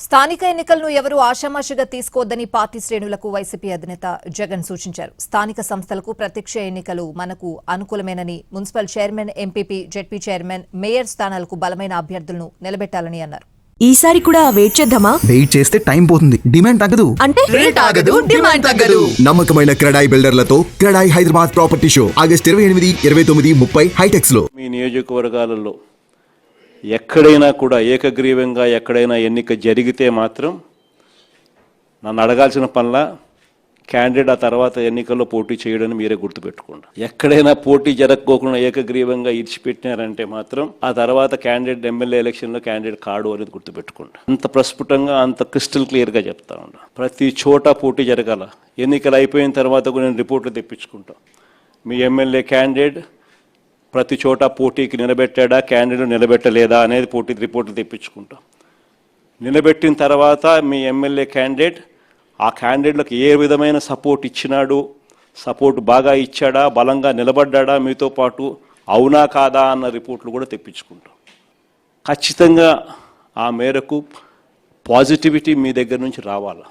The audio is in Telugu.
స్థానిక ఎన్నికలను ఎవరూ ఆషామాషిగా తీసుకోవద్దని పార్టీ శ్రేణులకు వైసీపీ అధినేత జగన్ సూచించారు. స్థానిక సంస్థలకు ప్రత్యక్ష ఎన్నికలు మనకు అనుకూలమేనని, municipal chairman, MPP, ZP chairman, mayor స్థానాలకు బలమైన అభ్యర్థులను నిలబెట్టాలని అన్నారు. ఈసారి కూడా వెయిట్ చేద్దామా? వెయిట్ చేస్తే టైం పోతుంది, డిమాండ్ తగ్గదు. అంటే రేట్ ఆగదు, డిమాండ్ తగ్గదు. నమ్మకమైన క్రెడాయి బిల్డర్లతో CREDAI Hyderabad property show August 28, 29, 30 HITEX లో. మీ నియోజకవర్గాలలో ఎక్కడైనా కూడా ఏకగ్రీవంగా ఎక్కడైనా ఎన్నిక జరిగితే మాత్రం నన్ను అడగాల్సిన పనుల క్యాండిడేట్ ఆ తర్వాత ఎన్నికల్లో పోటీ చేయడని మీరే గుర్తుపెట్టుకోండి. ఎక్కడైనా పోటీ జరగకోకుండా ఏకగ్రీవంగా ఇడిచిపెట్టినారంటే మాత్రం ఆ తర్వాత క్యాండిడేట్ ఎమ్మెల్యే ఎలక్షన్లో క్యాండిడేట్ కాడు అనేది గుర్తుపెట్టుకోండి. అంత ప్రస్ఫుటంగా అంత క్రిస్టల్ క్లియర్గా చెప్తా ఉన్నా. ప్రతి చోట పోటీ జరగాల. ఎన్నికలు అయిపోయిన తర్వాత కూడా నేను రిపోర్ట్లు తెప్పించుకుంటాం. మీ ఎమ్మెల్యే క్యాండిడేట్ ప్రతి చోట పోటీకి నిలబెట్టాడా, క్యాండిడేట్ నిలబెట్టలేదా అనేది పోటీ రిపోర్ట్లు తెప్పించుకుంటాం. నిలబెట్టిన తర్వాత మీ ఎమ్మెల్యే క్యాండిడేట్ ఆ క్యాండిడేట్లకు ఏ విధమైన సపోర్ట్ ఇచ్చినాడు, సపోర్ట్ బాగా ఇచ్చాడా, బలంగా నిలబడ్డా మీతో పాటు, అవునా కాదా అన్న రిపోర్ట్లు కూడా తెప్పించుకుంటాం. ఖచ్చితంగా ఆ మేరకు పాజిటివిటీ మీ దగ్గర నుంచి రావాలా.